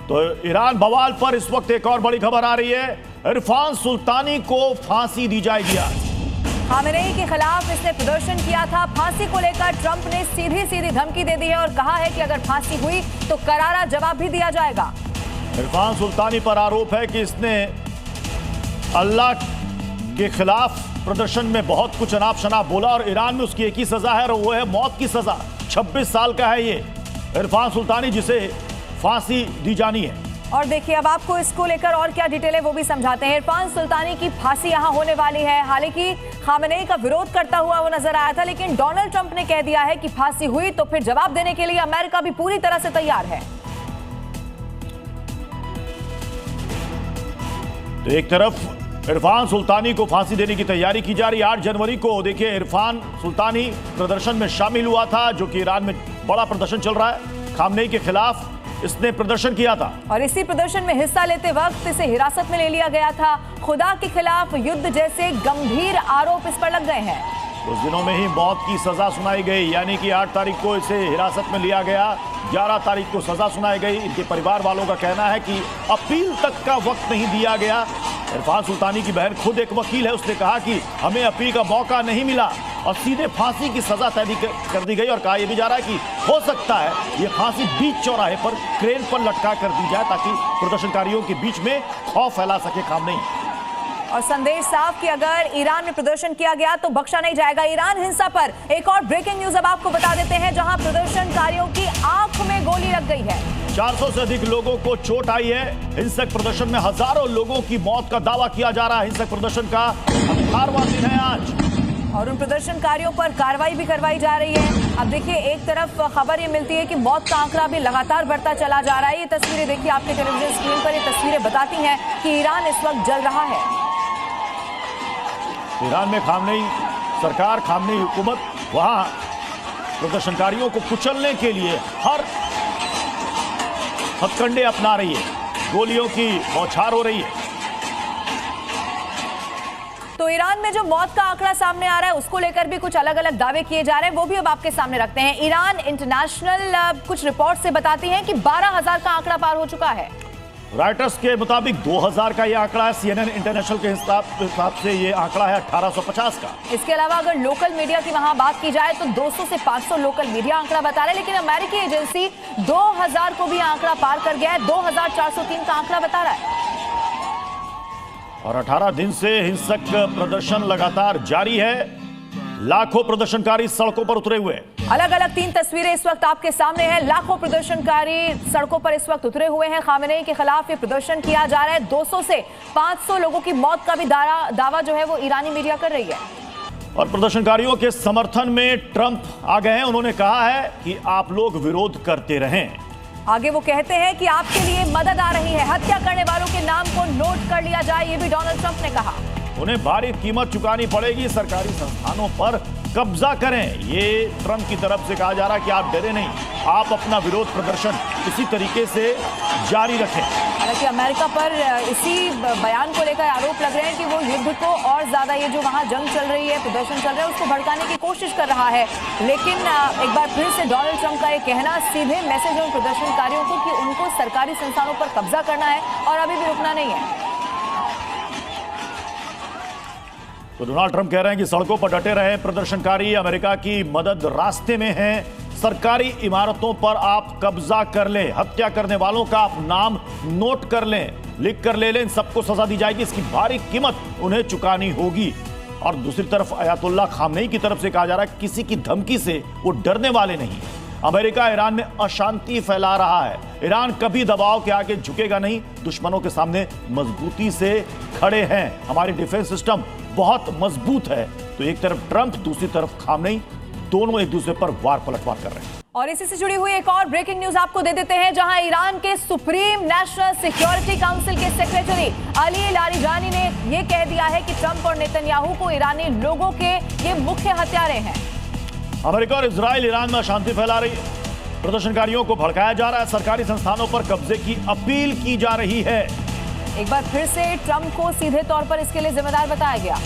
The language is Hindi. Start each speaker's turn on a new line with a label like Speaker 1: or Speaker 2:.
Speaker 1: तो ईरान बवाल पर इस वक्त एक और बड़ी खबर आ रही है। इरफान सुल्तानी को फांसी दी जाएगी आज।
Speaker 2: खामेनेई के खिलाफ इसने प्रदर्शन किया था। फांसी को लेकर ट्रंप ने सीधी सीधी धमकी दे दी है और कहा है कि अगर फांसी हुई तो करारा जवाब भी दिया जाएगा।
Speaker 1: इरफान सुल्तानी पर आरोप है कि इसने अल्लाह के खिलाफ प्रदर्शन में बहुत कुछ अनाप शनाप बोला और ईरान में उसकी एक ही सजा है और वो है मौत की सजा। 26 साल का है ये इरफान सुल्तानी, जिसे फांसी दी जानी है।
Speaker 2: और देखिए अब आपको इसको लेकर और क्या डिटेल है वो भी समझाते हैं। इरफान सुल्तानी की फांसी यहां होने वाली है। हालांकि खामेनेई का विरोध करता हुआ वो नजर आया था, लेकिन डोनाल्ड ट्रंप ने कह दिया है कि फांसी हुई तो फिर जवाब देने के लिए अमेरिका भी पूरी तरह से तैयार है।
Speaker 1: तो एक तरफ इरफान सुल्तानी को फांसी देने की तैयारी की जा रही है। 8 जनवरी को देखिए इरफान सुल्तानी प्रदर्शन में शामिल हुआ था, जो कि ईरान में बड़ा प्रदर्शन चल रहा है। खामेनेई के खिलाफ इसने प्रदर्शन किया था
Speaker 2: और इसी प्रदर्शन में हिस्सा लेते वक्त इसे हिरासत में ले लिया गया था। खुदा के खिलाफ युद्ध जैसे गंभीर आरोप इस पर लग गए हैं।
Speaker 1: उस दिनों में ही मौत की सजा सुनाई गई, यानी कि 8 तारीख को इसे हिरासत में लिया गया, 11 तारीख को सजा सुनाई गई। इनके परिवार वालों का कहना है कि अपील तक का वक्त नहीं दिया गया। इरफान सुल्तानी की बहन खुद एक वकील है, उसने कहा कि हमें अपील का मौका नहीं मिला और सीधे फांसी की सजा तय कर दी गई। और कहा यह भी जा रहा है कि हो सकता है ये फांसी बीच चौराहे पर क्रेन पर लटका कर दी जाए, ताकि प्रदर्शनकारियों के बीच में खौफ फैला सके खामेनेई।
Speaker 2: और संदेश साफ कि अगर ईरान में प्रदर्शन किया गया तो बख्शा नहीं जाएगा। ईरान हिंसा पर एक और ब्रेकिंग न्यूज अब आपको बता देते हैं, जहां प्रदर्शनकारियों की आंख में गोली लग गई है।
Speaker 1: 400 से अधिक लोगों को चोट आई है। हिंसक प्रदर्शन में हजारों लोगों की मौत का दावा किया जा रहा है। हिंसक प्रदर्शन का 18वां दिन है आज
Speaker 2: और उन प्रदर्शनकारियों पर कार्रवाई भी करवाई जा रही है। अब देखिए एक तरफ खबर ये मिलती है कि मौत का आंकड़ा भी लगातार बढ़ता चला जा रहा है। ये तस्वीरें देखिए आपके टेलीविजन स्क्रीन पर, ये तस्वीरें बताती हैं कि ईरान इस वक्त जल रहा है।
Speaker 1: ईरान में खामेनेई सरकार, खामेनेई हुकूमत वहां प्रदर्शनकारियों को कुचलने के लिए हर हथकंडे अपना रही है। गोलियों की बौछार हो रही है।
Speaker 2: तो ईरान में जो मौत का आंकड़ा सामने आ रहा है उसको लेकर भी कुछ अलग अलग दावे किए जा रहे हैं, वो भी अब आपके सामने रखते हैं। ईरान इंटरनेशनल कुछ रिपोर्ट से बताती हैं कि 12,000 का आंकड़ा पार हो चुका है।
Speaker 1: रॉयटर्स के मुताबिक 2000 का यह आंकड़ा है। CNN इंटरनेशनल के हिसाब से यह आंकड़ा है 1850 का।
Speaker 2: इसके अलावा अगर लोकल मीडिया की वहां बात की जाए तो 200 से 500 लोकल मीडिया आंकड़ा बता रहा है, लेकिन अमेरिकी एजेंसी 2000 को भी आंकड़ा पार कर गया है। 2403 का आंकड़ा बता रहा है।
Speaker 1: और 18 दिन से हिंसक प्रदर्शन लगातार जारी है। लाखों प्रदर्शनकारी सड़कों पर उतरे हुए।
Speaker 2: अलग अलग 3 तस्वीरें इस वक्त आपके सामने हैं। लाखों प्रदर्शनकारी सड़कों पर इस वक्त उतरे हुए हैं। खामेनेई के खिलाफ ये प्रदर्शन किया जा रहा है। 200 से 500 लोगों की मौत का भी दावा जो है वो ईरानी मीडिया कर रही है।
Speaker 1: और प्रदर्शनकारियों के समर्थन में ट्रंप आ गए हैं। उन्होंने कहा है कि आप लोग विरोध करते रहें।
Speaker 2: आगे वो कहते हैं कि आपके लिए मदद आ रही है, हत्या करने वालों के नाम को नोट कर लिया जाए, ये भी डोनाल्ड ट्रंप ने कहा।
Speaker 1: उन्हें भारी कीमत चुकानी पड़ेगी, सरकारी संस्थानों पर कब्जा करें, ये ट्रंप की तरफ से कहा जा रहा है कि आप डरे नहीं, आप अपना विरोध प्रदर्शन इसी तरीके से जारी रखें।
Speaker 2: हालांकि अमेरिका पर इसी बयान को लेकर आरोप लग रहे हैं कि वो युद्ध को और ज्यादा, ये जो वहां जंग चल रही है, प्रदर्शन चल रहा है, उसको भड़काने की कोशिश कर रहा है। लेकिन एक बार फिर से डोनाल्ड ट्रंप का ये कहना सीधे मैसेज है उन प्रदर्शनकारियों को कि उनको सरकारी संस्थानों पर कब्जा करना है और अभी भी रुकना नहीं है।
Speaker 1: तो डोनाल्ड ट्रंप कह रहे हैं कि सड़कों पर डटे रहे प्रदर्शनकारी, अमेरिका की मदद रास्ते में है, सरकारी इमारतों पर आप कब्जा कर लें, हत्या करने वालों का आप नाम नोट कर लें, लिख कर ले लें, सबको सजा दी जाएगी, इसकी भारी कीमत उन्हें चुकानी होगी। और दूसरी तरफ अयातुल्लाह खामेनेई की तरफ से कहा जा रहा है किसी की धमकी से वो डरने वाले नहीं। अमेरिका ईरान में अशांति फैला रहा है, ईरान कभी दबाव के आगे झुकेगा नहीं, दुश्मनों के सामने मजबूती से खड़े हैं, हमारी डिफेंस सिस्टम बहुत मजबूत है। तो एक तरफ ट्रंप, दूसरी तरफ खामेनेई, दोनों एक दूसरे पर वार पलटवार कर रहे हैं।
Speaker 2: और इसी से जुड़ी हुई एक और ब्रेकिंग न्यूज आपको दे देते हैं, जहां ईरान के सुप्रीम नेशनल सिक्योरिटी काउंसिल के सेक्रेटरी अली लारिजानी ने यह कह दिया है कि ट्रंप और नेतन्याहू को ईरानी लोगों के ये मुख्य हत्यारे हैं।
Speaker 1: अमेरिका और इजराइल ईरान में अशांति फैला रही है, प्रदर्शनकारियों को भड़काया जा रहा है, सरकारी संस्थानों पर कब्जे की अपील की जा रही है।
Speaker 2: एक बार फिर से ट्रंप को सीधे तौर पर इसके लिए जिम्मेदार बताया गया।